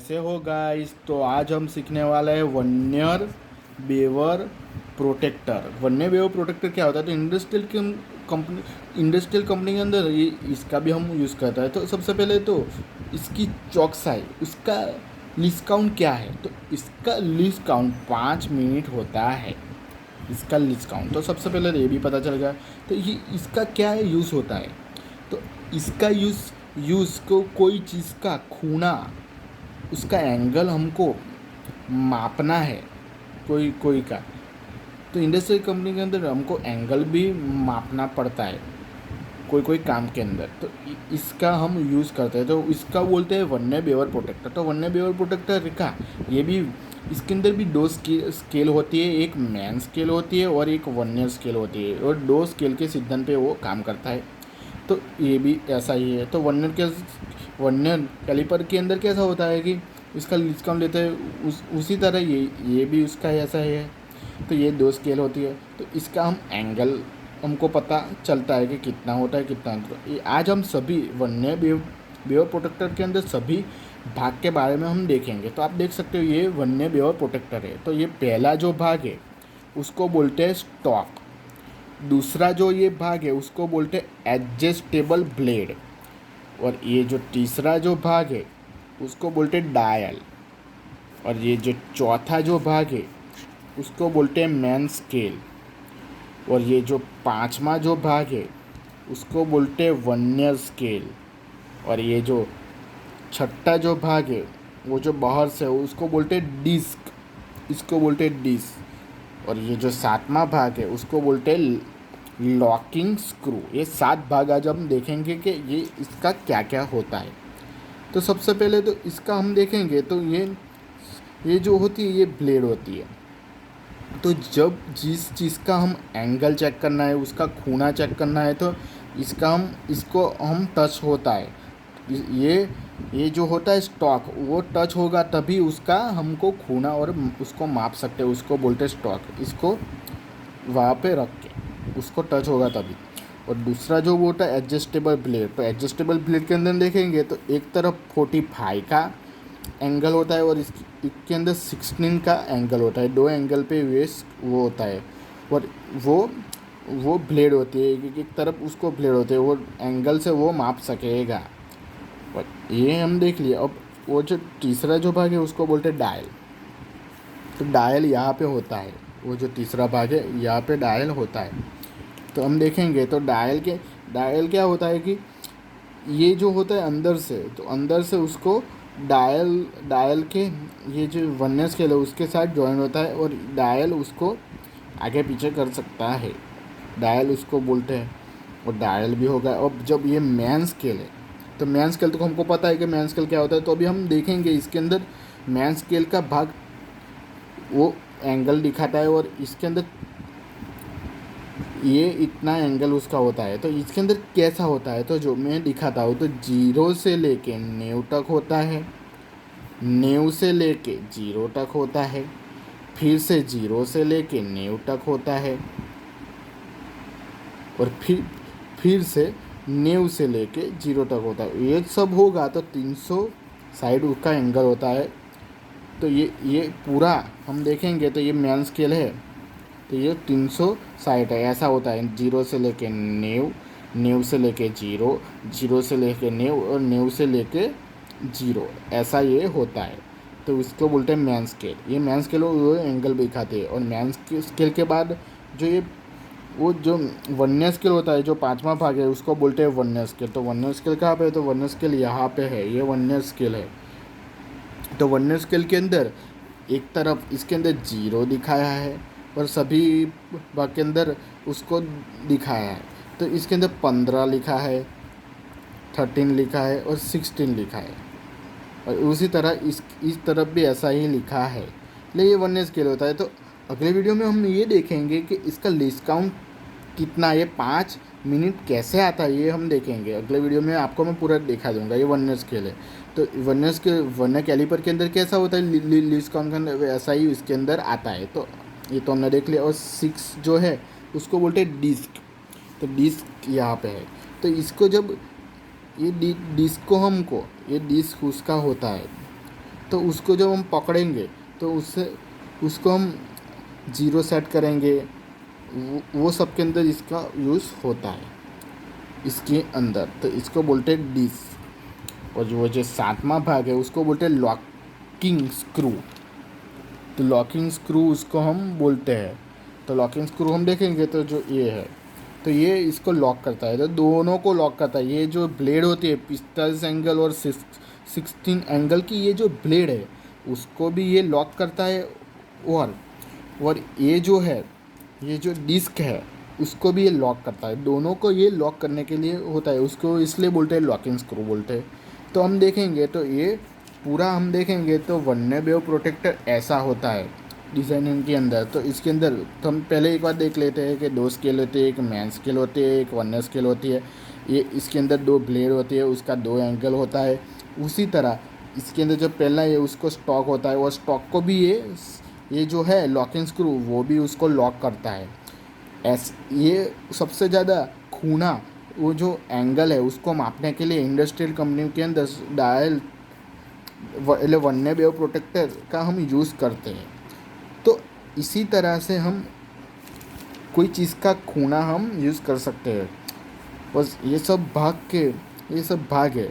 कैसे हो गाइस। तो आज हम सीखने वाले हैं वन्यर बेवर प्रोटेक्टर। वन्य बेवर प्रोटेक्टर क्या होता है? तो इंडस्ट्रियल कंपनी के अंदर ये इसका भी हम यूज़ करता है। तो सबसे पहले तो इसकी चौकसाई, उसका लीस्ट काउंट क्या है? तो इसका लीस्ट काउंट 5 मिनट होता है। इसका लीस्ट काउंट तो सबसे पहले तो ये भी पता चल गया। तो ये इसका क्या है, यूज़ होता है। तो इसका यूज़ को कोई चीज़ का खूना, उसका एंगल हमको मापना है, कोई कोई का। तो इंडस्ट्रियल कंपनी के अंदर हमको एंगल भी मापना पड़ता है कोई कोई काम के अंदर। तो इसका हम यूज़ करते हैं। तो इसका बोलते हैं वन्य बेवर प्रोटेक्टर। तो वन्य बेवर प्रोटेक्टर का ये भी, इसके अंदर भी दो स्केल होती है। एक मैन स्केल होती है और एक वन्य स्केल होती है, और दो स्केल के सिद्धांत पे वो काम करता है। तो ये भी ऐसा ही है। तो वन्य कैलिपर के अंदर कैसा होता है कि इसका डिस्काउंट लेते हैं, उसी तरह ये भी उसका ऐसा ही है। तो ये दो स्केल होती है। तो इसका हम एंगल हमको पता चलता है कि कितना होता है, कितना। तो ये आज हम सभी वन्य बेवर प्रोटेक्टर के अंदर सभी भाग के बारे में हम देखेंगे। तो आप देख सकते हो ये वन्य बेवर प्रोटेक्टर है। तो ये पहला जो भाग है उसको बोलते हैं स्टॉक। दूसरा जो ये भाग है उसको बोलते हैं एडजस्टेबल ब्लेड। और ये जो तीसरा जो भाग है उसको बोलते हैं डायल। और ये जो चौथा जो भाग है उसको बोलते हैं मैन स्केल। और ये जो पांचवा जो भाग है उसको बोलते हैं वर्नियर स्केल। और ये जो छठा जो भाग है वो जो बाहर से है उसको बोलते हैं डिस्क, इसको बोलते हैं डिस्क। और ये जो सातवां भाग है उसको बोलते हैं लॉकिंग स्क्रू। ये 7 भाग आज हम देखेंगे कि ये इसका क्या क्या होता है। तो सबसे पहले तो इसका हम देखेंगे। तो ये जो होती है ये ब्लेड होती है। तो जब जिस चीज़ का हम एंगल चेक करना है, उसका खूना चेक करना है, तो इसको हम टच होता है। ये जो होता है स्टॉक, वो टच होगा तभी उसका हमको खूना और उसको माप सकते हैं। उसको बोलते हैं स्टॉक। इसको वहाँ पे रख के उसको टच होगा तभी। और दूसरा जो वो होता है एडजस्टेबल ब्लेड। तो एडजस्टेबल ब्लेड के अंदर देखेंगे तो एक तरफ 45 का एंगल होता है और इसके अंदर 16 का एंगल होता है। दो एंगल पे वेस्ट वो होता है। और वो ब्लेड होती है, एक तरफ उसको ब्लेड होते हैं, वो एंगल से वो माप सकेगा। और ये हम देख लिए। अब वो जो तीसरा जो भाग है उसको बोलते हैं डायल। तो डायल यहाँ पे होता है। वो जो तीसरा भाग है यहाँ पे डायल होता है। तो हम देखेंगे तो डायल क्या होता है कि ये जो होता है अंदर से, तो अंदर से उसको डायल के ये जो वर्नियर स्केल है उसके साथ जॉइन होता है, और डायल उसको आगे पीछे कर सकता है। डायल उसको बोलते हैं। और डायल भी होगा। और जब ये मैन स्केल है, तो मैन स्केल तो हमको पता है कि मैन स्केल क्या होता है। तो अभी हम देखेंगे इसके अंदर मैन स्केल का भाग, वो एंगल दिखाता है और इसके अंदर ये इतना एंगल उसका होता है। तो इसके अंदर कैसा होता है, तो जो मैं दिखाता हूँ, तो 0 से लेके 90 तक होता है, 90 से लेके 0 तक होता है, फिर से 0 से लेके 90 तक होता है, और फिर से 90 से लेके 0 तक होता है। ये सब होगा तो 300 साइड उसका एंगल होता है। तो ये पूरा हम देखेंगे तो ये मैन स्केल है। तो ये 360 है, ऐसा होता है। 0 से लेके 90, 90 से लेके 0, 0 से लेके 90 और 90 से लेके 0, ऐसा ये होता है। तो इसको बोलते हैं मैन स्केल। ये मैन स्केल वो एंगल भी दिखाते हैं। और मैन स्केल के बाद जो ये वो जो वर्नियर स्केल होता है, जो पांचवा भाग है, उसको बोलते हैं वर्नियर स्केल। तो वर्नियर स्केल कहाँ पे है? तो वर्नियर स्केल यहाँ पे है, ये वर्नियर स्केल है। तो वर्नियर स्केल के अंदर एक तरफ इसके अंदर 0 दिखाया है और सभी भाग के अंदर उसको दिखाया है। तो इसके अंदर 15 लिखा है, 13 लिखा है और 16 लिखा है। और उसी तरह इस तरफ भी ऐसा ही लिखा है। ले ये वर्नियर स्केल होता है। तो अगले वीडियो में हम ये देखेंगे कि इसका लीस्ट काउंट कितना, ये 5 मिनट कैसे आता है, ये हम देखेंगे अगले वीडियो में। आपको मैं पूरा दिखा दूंगा। ये वर्नियर स्केल है। तो वर्नियर कैलिपर के अंदर कैसा होता है लीस्ट काउंट के अंदर, वैसा ही इसके अंदर आता है। तो ये तो हमने देख लिया। और 6 जो है उसको बोलते हैं डिस्क। तो डिस्क यहाँ पे है। तो इसको जब ये डिस्क को हमको, ये डिस्क उसका होता है। तो उसको जब हम पकड़ेंगे तो उसको हम जीरो सेट करेंगे, वो सब के अंदर इसका यूज़ होता है इसके अंदर। तो इसको बोलते हैं डिस। और जो सातवां भाग है उसको बोलते हैं लॉकिंग स्क्रू। तो लॉकिंग स्क्रू उसको हम बोलते हैं। तो लॉकिंग स्क्रू हम देखेंगे तो जो ये है, तो ये इसको लॉक करता है, तो दोनों को लॉक करता है। ये जो ब्लेड होती है 45 एंगल और 16 एंगल की, ये जो ब्लेड है उसको भी ये लॉक करता है। और ये जो है, ये जो डिस्क है उसको भी ये लॉक करता है। दोनों को ये लॉक करने के लिए होता है, उसको इसलिए बोलते हैं लॉकिंग स्क्रू बोलते हैं। तो हम देखेंगे तो ये पूरा हम देखेंगे तो वन्य वेव प्रोटेक्टर ऐसा होता है डिज़ाइनिंग के अंदर। तो इसके अंदर तो हम पहले एक बार देख लेते हैं कि 2 स्केल होते हैं, एक मैन स्केल होती है, एक वन्य स्केल होती है। ये इसके अंदर 2 ब्लेड होती है, उसका 2 एंगल होता है। उसी तरह इसके अंदर जो पहला है उसको स्टॉक होता है, और स्टॉक को भी ये जो है लॉकिंग स्क्रू वो भी उसको लॉक करता है। ये सबसे ज़्यादा खूना वो जो एंगल है उसको मापने के लिए इंडस्ट्रियल कंपनी के अंदर डायल वन्य वेव प्रोटेक्टर का हम यूज़ करते हैं। तो इसी तरह से हम कोई चीज़ का खूना हम यूज़ कर सकते हैं। बस ये सब भाग है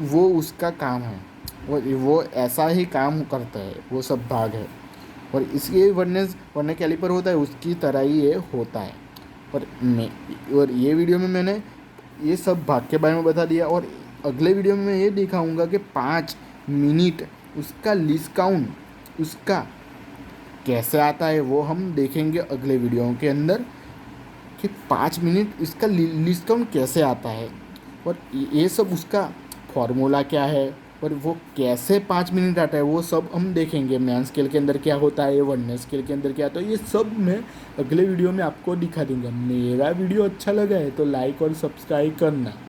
वो उसका काम है, वो ऐसा ही काम करता है, वो सब भाग है। और इसके वरने कैलिपर होता है उसकी तरह ही ये होता है। और ये वीडियो में मैंने ये सब भाग के बारे में बता दिया। और अगले वीडियो में मैं ये दिखाऊंगा कि 5 मिनट उसका लिस्ट काउंट उसका कैसे आता है, वो हम देखेंगे अगले वीडियो के अंदर कि 5 मिनट इसका लिस्ट काउंट कैसे आता है, और ये सब उसका फॉर्मूला क्या है, और वो कैसे 5 मिनट आता है वो सब हम देखेंगे। मैन स्केल के अंदर क्या होता है, वनडे स्केल के अंदर क्या होता है, ये सब मैं अगले वीडियो में आपको दिखा दूंगा। मेरा वीडियो अच्छा लगा है तो लाइक और सब्सक्राइब करना।